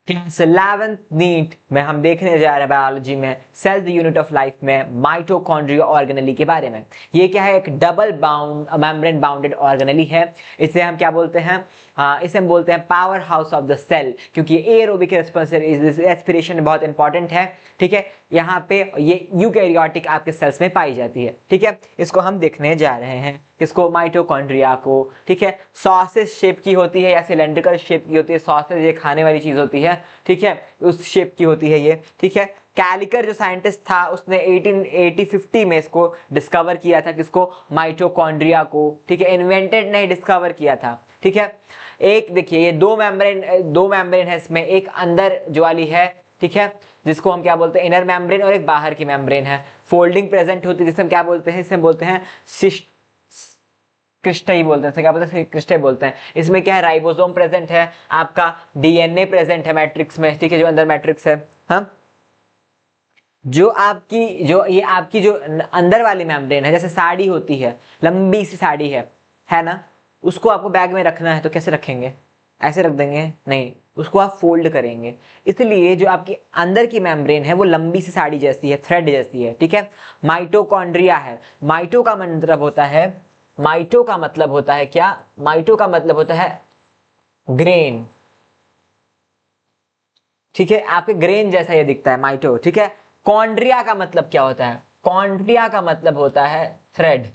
Class 11th NEET में हम देखने जा रहे हैं बायोलॉजी में cell the unit of life में माइटोकॉन्ड्रिया ऑर्गेनेली के बारे में। ये क्या है, एक double bound membrane bounded organelle है। इसे हम क्या बोलते हैं, इसे हम बोलते हैं power house of the cell, क्योंकि एरोबिक रेस्पिरेशन बहुत इंपॉर्टेंट है। ठीक है, यहाँ पे ये यूकैरियोटिक आपके सेल्स में पाई जाती है। ठीक है, इसको हम देखने जा रहे हैं, किसको, माइटोकॉन्ड्रिया को। ठीक है, सॉसेज शेप की होती है या सिलेंड्रिकल शेप की होती है। सॉसेज ये खाने वाली चीज होती है। ठीक है, उस शेप की होती है ये। ठीक है, कैलिकर जो साइंटिस्ट था उसने 1850 में इसको डिस्कवर किया था, किसको, माइटोकॉन्ड्रिया को। ठीक है, इन्वेंटेड नहीं, डिस्कवर किया था। ठीक है, एक देखिए ये दो मेम्ब्रेन है इसमें, एक अंदर जो वाली है, ठीक है, जिसको हम क्या बोलते हैं, इनर मेम्ब्रेन, और एक बाहर की मेम्ब्रेन है। फोल्डिंग प्रेजेंट होती है, जिसे हम क्या बोलते हैं, इसे बोलते हैं क्रिस्टई बोलते हैं, क्या बोलते हैं, क्रिस्टई बोलते हैं। इसमें क्या है, राइबोसोम प्रेजेंट है, आपका डीएनए प्रेजेंट है मैट्रिक्स में। ठीक है, जो अंदर मैट्रिक्स है। हाँ, जो ये आपकी जो अंदर वाली मेम्ब्रेन है, जैसे साड़ी होती है, लंबी सी साड़ी है ना, उसको आपको बैग में रखना है तो कैसे रखेंगे, ऐसे रख देंगे, नहीं, उसको आप फोल्ड करेंगे। इसलिए जो आपकी अंदर की मेम्ब्रेन है वो लंबी सी साड़ी जैसी है, थ्रेड जैसी है। ठीक है, माइटोकॉन्ड्रिया है। माइटो का मतलब होता है, माइटो का मतलब होता है क्या, माइटो का मतलब होता है ग्रेन। ठीक है, आपके ग्रेन जैसा ये दिखता है माइटो। ठीक है, कॉन्ड्रिया का मतलब क्या होता है, कॉन्ड्रिया का मतलब होता है थ्रेड।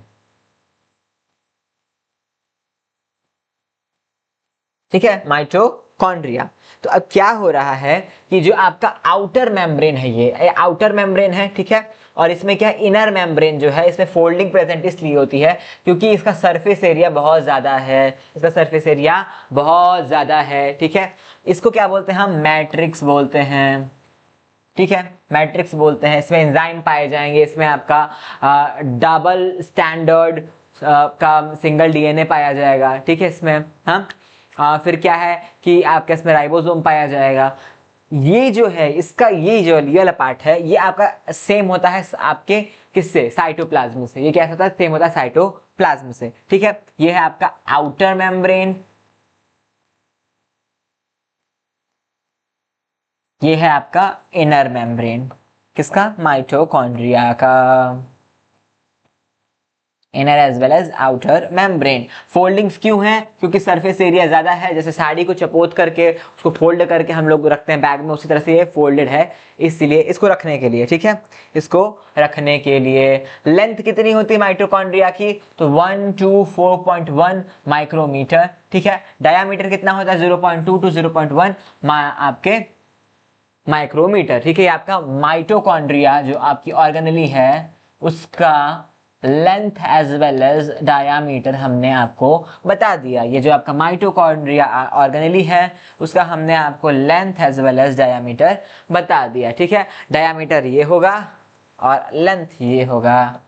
ठीक है, माइटोकॉन्ड्रिया। तो अब क्या हो रहा है कि जो आपका आउटर मेम्ब्रेन है, ये आउटर मेम्ब्रेन है। ठीक है, और इसमें क्या, इनर मेम्ब्रेन जो है, इसमें फोल्डिंग प्रेजेंट इसलिए होती है क्योंकि इसका सरफेस एरिया बहुत ज्यादा है, इसका सरफेस एरिया बहुत ज्यादा है। ठीक है, इसको क्या बोलते हैं हम, मैट्रिक्स बोलते हैं। ठीक है, मैट्रिक्स बोलते हैं। इसमें एंजाइम पाए जाएंगे, इसमें आपका डबल स्टैंडर्ड का सिंगल डीएनए पाया जाएगा। ठीक है, इसमें फिर क्या है कि आपके इसमें राइबोसोम पाया जाएगा। ये जो है, इसका ये जो रियल पार्ट है, ये आपका सेम होता है आपके किससे, साइटोप्लाज्म से। ये कैसा होता है, सेम होता है साइटोप्लाज्म से। ठीक है, ये है आपका आउटर मेम्ब्रेन, ये है आपका इनर मेम्ब्रेन, किसका, माइटोकॉन्ड्रिया का। Inner as well as outer membrane. Foldings क्यों हैं, क्योंकि सरफेस एरिया ज्यादा है। जैसे साड़ी को चपोत करके उसको फोल्ड करके हम लोग रखते हैं बैग में, उसी तरह से ये फोल्डेड है, इसलिए इसको रखने के लिए। ठीक है, इसको रखने के लिए लेंथ कितनी होती है माइटोकॉन्ड्रिया की, तो 124.1 माइक्रोमीटर। ठीक है, डायामीटर कितना होता है, 0.2 to 0.1 आपके माइक्रोमीटर। ठीक है, ये आपका माइटोकॉन्ड्रिया जो आपकी ऑर्गेनेली है उसका length as well as diameter हमने आपको बता दिया। ये जो आपका माइटोकॉन्ड्रिया ऑर्गेनेली है उसका हमने आपको length as well as diameter बता दिया। ठीक है, डायामीटर ये होगा और लेंथ ये होगा।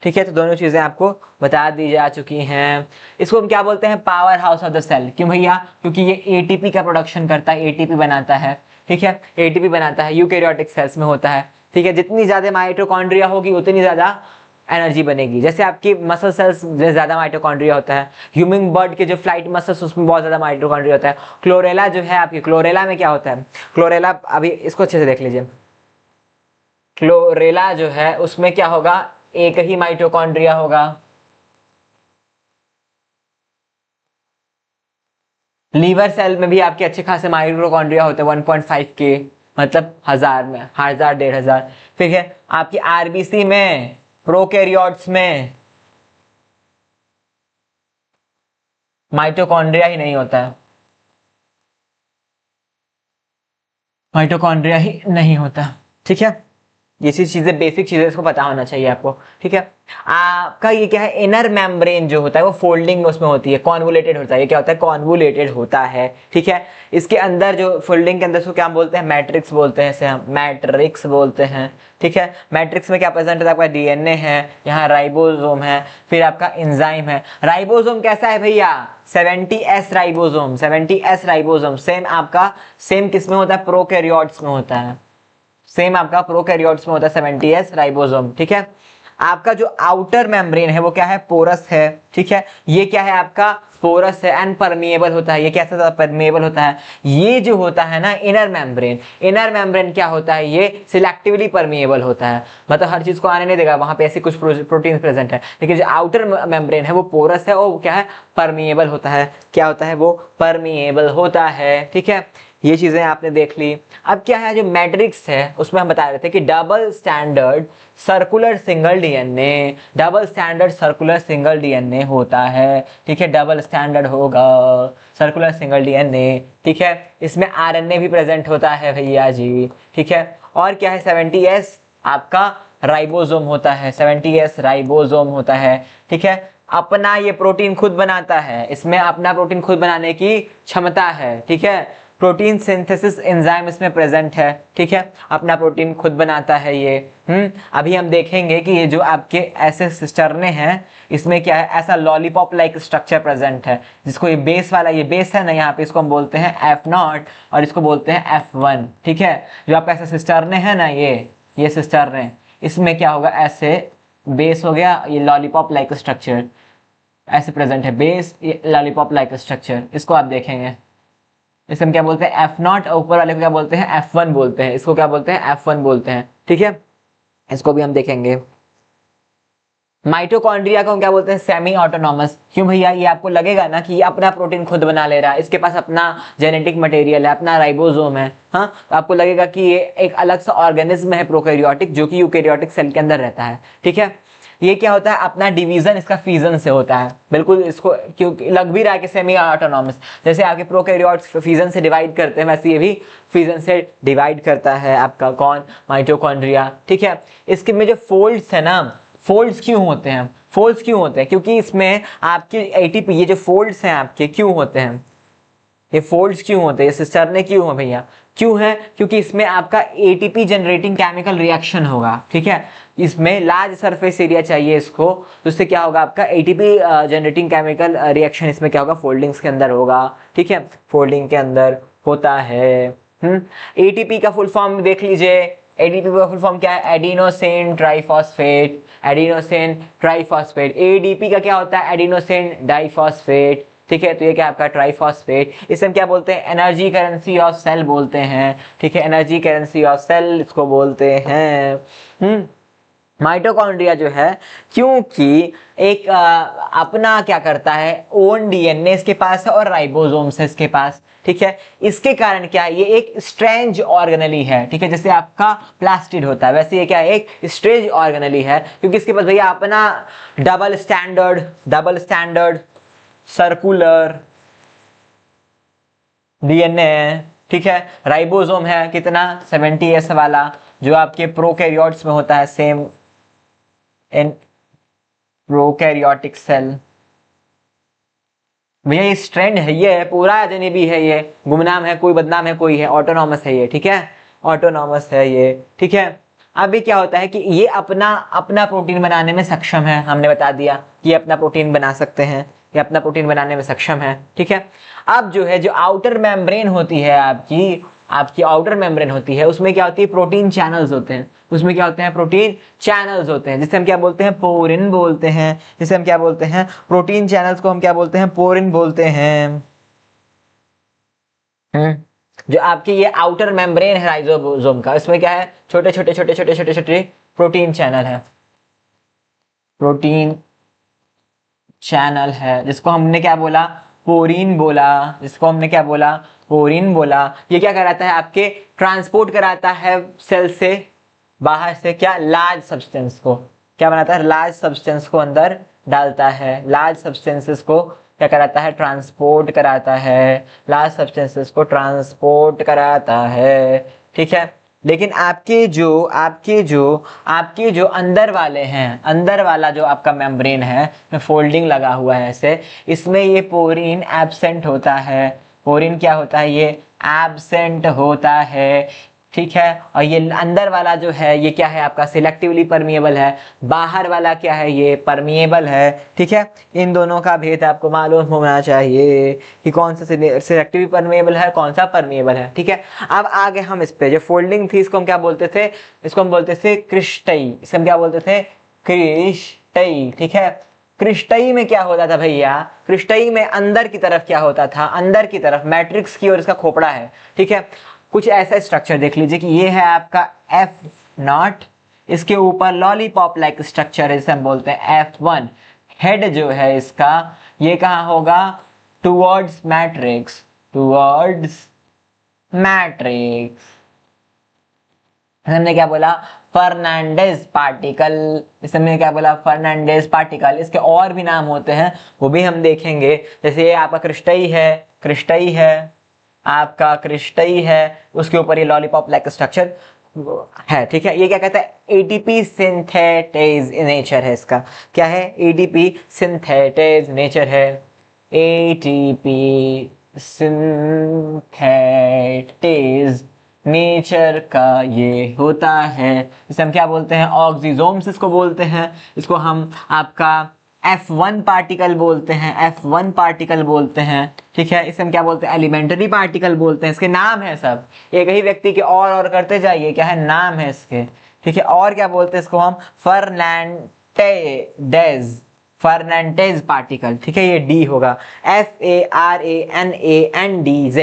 ठीक है, तो दोनों चीजें आपको बता दी जा चुकी हैं। इसको हम क्या बोलते हैं, power house of the cell. क्यों भैया, क्योंकि ये एटीपी का प्रोडक्शन करता है, एटीपी बनाता है। ठीक है, एटीपी बनाता है, यूकैरियोटिक सेल्स में होता है। ठीक है, जितनी ज्यादा माइटोकॉन्ड्रिया होगी उतनी ज्यादा एनर्जी बनेगी। जैसे आपकी मसल सेल्स में ज्यादा माइटोकॉन्ड्रिया होता है, ह्यूमिंग बर्ड के जो फ्लाइट मसल्स उसमें बहुत ज्यादा माइटोकॉन्ड्रिया होता है। क्लोरेला जो है आपकी, क्लोरेला में क्या होता है, क्लोरेला, अभी इसको अच्छे से देख लीजिए, क्लोरेला जो है उसमें क्या होगा, एक ही माइटोकॉन्ड्रिया होगा। लीवर सेल में भी आपके अच्छे खासे माइटोकॉन्ड्रिया होते हैं, 1.5 के, मतलब 1000 में, 1000 1500। ठीक है, आपकी आरबीसी में, प्रोकैरियोट्स में माइटोकॉन्ड्रिया ही नहीं होता है, माइटोकॉन्ड्रिया ही नहीं होता। ठीक है, ये चीजें बेसिक चीजें इसको पता होना चाहिए आपको। ठीक है, आपका ये क्या है, इनर मेम्ब्रेन जो होता है वो फोल्डिंग में उसमें होती है, कॉन्वोलेटेड होता है। ये क्या होता है, कॉन्वोलेटेड होता है। ठीक है, इसके अंदर जो फोल्डिंग के अंदर उसको क्या बोलते हैं, मैट्रिक्स बोलते हैं, इसे हम मैट्रिक्स बोलते हैं। ठीक है, मैट्रिक्स में क्या प्रेजेंट होता है, आपका डीएनए है, यहाँ राइबोसोम है, फिर आपका एंजाइम है। राइबोसोम कैसा है भैया, 70S ribosome, 70S ribosome same आपका, सेम किसमें होता है, प्रोकैरियोट्स में होता है। सेम आपका प्रोकैरियोट्स में होता है 70S राइबोसोम। ठीक है, आपका जो आउटर मेम्ब्रेन है वो क्या है, पोरस है, ठीक है। ये क्या है आपका, पोरस है एंड परमिएबल होता है। ये कैसा परमिएबल होता है, ये जो होता है ना इनर मेम्ब्रेन, इनर मेम्ब्रेन क्या होता है, ये सिलेक्टिवली परमिएबल होता है, मतलब हर चीज को आने नहीं देगा, वहां पे ऐसी कुछ प्रोटीन प्रेजेंट है। लेकिन जो आउटर मेम्ब्रेन है वो पोरस है और क्या है, परमिएबल होता है। क्या होता है, वो परमिएबल होता है, ठीक है। ये चीजें आपने देख ली। अब क्या है, जो मैट्रिक्स है उसमें हम बता रहे थे कि double standard circular single DNA, double standard circular single DNA होता है, ठीक है। डबल स्टैंडर्ड होगा सर्कुलर सिंगल डीएनए, ठीक है। इसमें आरएनए भी प्रेजेंट होता है भैया जी, ठीक है। और क्या है, 70S आपका राइबोसोम होता है, 70S राइबोसोम होता है, ठीक है। अपना ये प्रोटीन खुद बनाता है, इसमें अपना प्रोटीन खुद बनाने की क्षमता है, ठीक है। प्रोटीन सिंथेसिस एंजाइम इसमें प्रेजेंट है, ठीक है। अपना प्रोटीन खुद बनाता है ये। अभी हम देखेंगे कि ये जो आपके ऐसे सिस्टरने हैं, इसमें क्या है, ऐसा लॉलीपॉप लाइक स्ट्रक्चर प्रेजेंट है, जिसको ये बेस वाला, ये बेस है ना यहाँ पे, इसको हम बोलते हैं F0 और इसको बोलते हैं F1, ठीक है। जो आपका ऐसे सिस्टरने है ना, ये सिस्टरने, इसमें क्या होगा, ऐसे बेस हो गया, ये लॉलीपॉप लाइक स्ट्रक्चर ऐसे प्रेजेंट है, बेस ये लॉलीपॉप लाइक स्ट्रक्चर, इसको आप देखेंगे। इसे हम क्या बोलते हैं, F0, ऊपर वाले को क्या बोलते हैं, F1 बोलते हैं, इसको क्या बोलते हैं, F1 बोलते हैं, ठीक है। इसको भी हम देखेंगे। माइटोकॉन्ड्रिया को हम क्या बोलते हैं, सेमी ऑटोनॉमस। क्यों भैया, ये आपको लगेगा ना कि ये अपना प्रोटीन खुद बना ले रहा है, इसके पास अपना जेनेटिक मटेरियल है, अपना राइबोसोम है, हाँ, तो आपको लगेगा कि ये एक अलग सा ऑर्गेनिज्म है प्रोकैरियोटिक, जो कि यूकैरियोटिक सेल के अंदर रहता है, ठीक है। ये क्या होता है, अपना डिवीजन इसका फीजन से होता है, बिल्कुल इसको क्योंकि लग भी रहा है कि सेमी ऑटोनॉमस, जैसे आपके प्रोकैरियोट्स फीजन से डिवाइड करते हैं, वैसे ये भी फीजन से डिवाइड करता है आपका कौन, माइटोकॉन्ड्रिया, ठीक है। इसके में जो फोल्ड्स है ना, फोल्ड्स क्यों होते हैं, फोल्ड्स क्यों होते हैं, क्योंकि इसमें आपके एटीपी, ये जो फोल्ड्स हैं आपके क्यों होते हैं, ये फोल्ड्स क्यों होते हैं, ये सिस्टरने क्यों है भैया, क्यों है, क्योंकि इसमें आपका एटीपी जनरेटिंग केमिकल रिएक्शन होगा, ठीक है। इसमें लार्ज सरफेस एरिया चाहिए इसको, तो इससे क्या होगा, आपका एटीपी जनरेटिंग केमिकल रिएक्शन इसमें क्या होगा, फोल्डिंग्स के अंदर होगा, ठीक है, फोल्डिंग के अंदर होता है। एटीपी का फुल फॉर्म देख लीजिए, एटीपी का फुल फॉर्म क्या है, adenosine triphosphate, adenosine triphosphate. ADP का क्या होता है, एडिनोसिन डाइफॉस्फेट, ठीक है। तो ये क्या आपका ट्राइफॉस्फेट, इसे हम क्या बोलते हैं, एनर्जी करेंसी ऑफ सेल बोलते हैं, ठीक है, एनर्जी करेंसी ऑफ सेल इसको बोलते हैं। माइटोकॉन्ड्रिया जो है, क्योंकि एक अपना क्या करता है, ओन डीएनए इसके पास है और राइबोसोम्स है इसके पास, ठीक है। इसके कारण क्या है, ये एक स्ट्रेंज ऑर्गेनेली है, ठीक है। जैसे आपका प्लास्टिड होता है, वैसे ये क्या है, एक स्ट्रेंज ऑर्गेनेली है, क्योंकि इसके पास भैया अपना डबल स्टैंडर्ड सर्कुलर डीएनए है, ठीक है। राइबोसोम है कितना, 70S वाला, जो आपके प्रोकैरियोट्स में होता है, सेम इन प्रोकैरियोटिक सेल। भैया ये स्ट्रैंड है, ये है पूरा अजनबी है, ये गुमनाम है, कोई बदनाम है, कोई है, ऑटोनॉमस है ये, ठीक है, ऑटोनॉमस है ये, ठीक है। अभी क्या होता है कि ये अपना प्रोटीन बनाने में सक्षम है, हमने बता दिया कि ये अपना प्रोटीन बना सकते हैं, ये अपना प्रोटीन बनाने में सक्षम है, ठीक है। अब जो है, जो आउटर मेम्ब्रेन होती है आपकी आउटर मेम्ब्रेन होती है, उसमें क्या होती है, प्रोटीन चैनल्स होते हैं, उसमें क्या होते हैं, प्रोटीन चैनल्स होते हैं, जिसे हम क्या बोलते हैं, पोरिन बोलते हैं, जिसे हम क्या बोलते हैं, प्रोटीन चैनल्स को हम क्या बोलते हैं, पोरिन बोलते हैं। जो आपकी ये आउटर मेम्ब्रेन है राइबोसोम का, इसमें क्या है, छोटे छोटे प्रोटीन चैनल है, प्रोटीन चैनल है, जिसको हमने क्या बोला, पोरिन बोला, जिसको हमने क्या बोला, पोरिन बोला। ये क्या कराता है, आपके ट्रांसपोर्ट कराता है सेल से बाहर से क्या, लार्ज सब्सटेंस को, क्या बनाता है, लार्ज सब्सटेंस को अंदर डालता है, लार्ज सब्सटेंसेस को क्या कराता है, ट्रांसपोर्ट कराता है, लार्ज सब्सटेंसेस को ट्रांसपोर्ट कराता है, ठीक है। लेकिन आपके जो अंदर वाले हैं, अंदर वाला जो आपका मेम्ब्रेन है, में फोल्डिंग लगा हुआ है ऐसे, इसमें ये पोरिन एब्सेंट होता है, पोरिन क्या होता है, ये एब्सेंट होता है, ठीक है। और ये अंदर वाला जो है, ये क्या है आपका, सिलेक्टिवली परमिएबल है, बाहर वाला क्या है, ये परमिएबल है, ठीक है। इन दोनों का भेद आपको मालूम होना चाहिए कि कौन सा सिलेक्टिवली परमिएबल है, कौन सा परमिएबल है, ठीक है। अब आगे हम इस पे जो फोल्डिंग थी, इसको हम क्या बोलते थे, इसको हम बोलते थे क्रिस्टई, इसे हम क्या बोलते थे, क्रिस्टई, ठीक है। क्रिस्टई में क्या होता था भैया, क्रिस्टई में अंदर की तरफ क्या होता था, अंदर की तरफ मैट्रिक्स की ओर इसका खोपड़ा है, ठीक है। कुछ ऐसा स्ट्रक्चर देख लीजिए कि ये है आपका F0, इसके ऊपर लॉलीपॉप लाइक स्ट्रक्चर है, इसे हम बोलते हैं F1। हेड जो है इसका ये कहाँ होगा, टुवर्ड्स मैट्रिक्स, टुवर्ड्स मैट्रिक्स। हमने क्या बोला, फर्नांडेज पार्टिकल, इस हमने क्या बोला, फर्नांडेज पार्टिकल। इसके और भी नाम होते हैं, वो भी हम देखेंगे। जैसे ये आपका क्रिस्टई है, क्रिस्टई है, आपका क्रिस्टई है, उसके ऊपर ये लॉलीपॉप लाइक स्ट्रक्चर है, ठीक है। ये क्या कहता है, एटीपी सिंथेटेज नेचर है इसका। क्या है, एटीपी सिंथेटेज नेचर है, एटीपी सिंथेटेज नेचर का ये होता है। इसे हम क्या बोलते हैं, ऑक्सीजोम्स इसको बोलते हैं। इसको हम आपका F1 पार्टिकल बोलते हैं, F1 पार्टिकल बोलते हैं, ठीक है। इसे हम क्या बोलते हैं, एलिमेंट्री पार्टिकल बोलते हैं। इसके नाम है सब, एक ही व्यक्ति के और करते जाइए, क्या है, नाम है इसके, ठीक है। और क्या बोलते हैं इसको हम, फर्नांडेज, फर्नांडेज पार्टिकल, ठीक है। ये डी होगा, FARANANDZ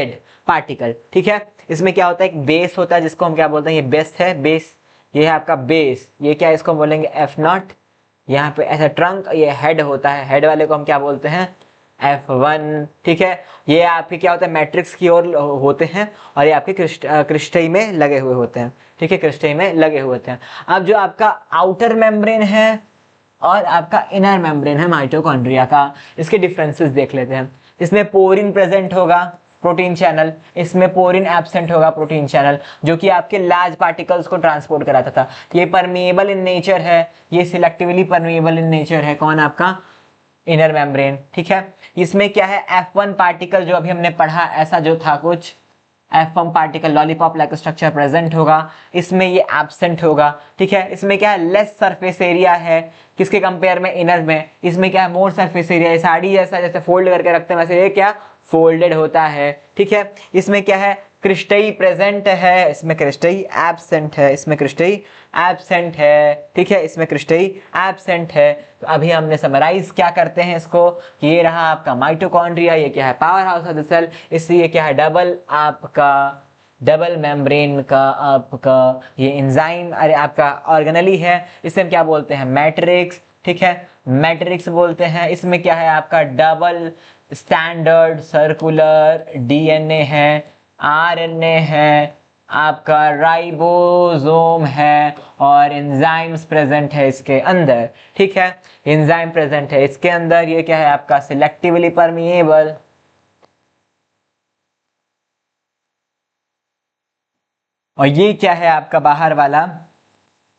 पार्टिकल, ठीक है। इसमें क्या होता है, एक बेस होता है जिसको हम क्या बोलते हैं, ये बेस है, बेस, ये है आपका बेस। ये क्या है, इसको हम बोलेंगे F0। यहाँ पे ऐसा ट्रंक, ये हेड होता है, हेड वाले को हम क्या बोलते हैं, F1, ठीक है। ये आपके क्या होता है, मैट्रिक्स की ओर होते हैं, और ये आपके क्रिस्टई में लगे हुए होते हैं, ठीक है, क्रिस्टई में लगे हुए होते हैं। अब जो आपका आउटर मेम्ब्रेन है और आपका इनर मेम्ब्रेन है माइटोकॉन्ड्रिया का, इसके डिफरेंसेस देख लेते हैं। इसमें पोरिन प्रेजेंट होगा, प्रोटीन चैनल, इसमें पोरिन एब्सेंट होगा, प्रोटीन चैनल, जो कि आपके लार्ज पार्टिकल्स को ट्रांसपोर्ट कराता था। ये परमिएबल इन नेचर है, ये सिलेक्टिवली परमिएबल इन नेचर है, कौन, आपका इनर मेम्ब्रेन, ठीक है। इसमें क्या है, F1 पार्टिकल जो अभी हमने पढ़ा, ऐसा जो था कुछ F1 particle lollipop like structure present होगा, इसमें ये एब्सेंट होगा, ठीक है। इसमें क्या है, लेस सरफेस एरिया है, किसके कंपेयर में, इनर में। इसमें क्या है, मोर सरफेस एरिया है, साड़ी जैसा जैसे फोल्ड करके रखते हैं वैसे ये क्या फोल्डेड होता है, ठीक है। इसमें क्या है, क्रिस्टई प्रेजेंट है, इसमें क्रिस्टई एब्सेंट है, इसमें क्रिस्टई एब्सेंट है, ठीक है, इसमें क्रिस्टई एब्सेंट है। तो अभी हमने समराइज क्या करते हैं इसको, ये रहा आपका माइटोकॉन्ड्रिया, ये क्या है, power house of the cell, इसलिए क्या है, डबल आपका डबल मेम्ब्रेन का आपका ये एंजाइम, अरे आपका ऑर्गेनली है, इसे हम क्या बोलते हैं, मैट्रिक्स, ठीक है, मैट्रिक्स बोलते हैं। इसमें क्या है, आपका डबल स्टैंडर्ड सर्कुलर डीएनए है, आरएनए है, आपका राइबोसोम है, और एंजाइम्स प्रेजेंट है इसके अंदर, ठीक है, एंजाइम प्रेजेंट है इसके अंदर। ये क्या है, आपका सिलेक्टिवली परमिएबल, और ये क्या है, आपका बाहर वाला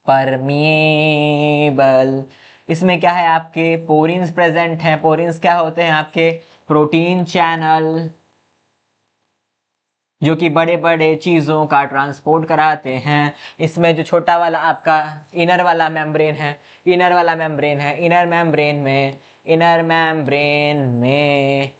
परमिएबल। इसमें क्या है, आपके पोरिन्स प्रेजेंट हैं। पोरिन्स क्या होते हैं, आपके प्रोटीन चैनल, जो कि बड़े बड़े चीजों का ट्रांसपोर्ट कराते हैं। इसमें जो छोटा वाला आपका इनर वाला मेम्ब्रेन है, इनर वाला मेम्ब्रेन है, इनर मेम्ब्रेन में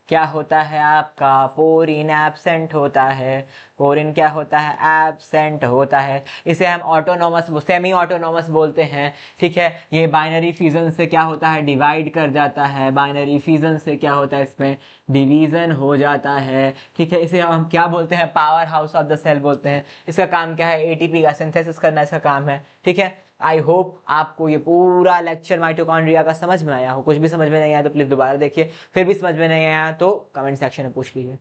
क्या होता है, आपका पोरिन एब्सेंट होता है। पोरिन क्या होता है, एब्सेंट होता है। इसे हम ऑटोनोमस, सेमी ऑटोनोमस बोलते हैं, ठीक है। ये बाइनरी फ्यूजन से क्या होता है, डिवाइड कर जाता है। बाइनरी फ्यूजन से क्या होता है, इसमें डिवीजन हो जाता है, ठीक है। इसे हम क्या बोलते हैं, power house of the cell बोलते हैं। इसका काम क्या है, एटीपी का सिंथेसिस करना इसका काम है, ठीक है। आई होप आपको ये पूरा लेक्चर माइटोकॉन्ड्रिया का समझ में आया हो। कुछ भी समझ में नहीं आया तो प्लीज दोबारा देखिए, फिर भी समझ में नहीं आया तो कमेंट सेक्शन में पूछ लीजिए।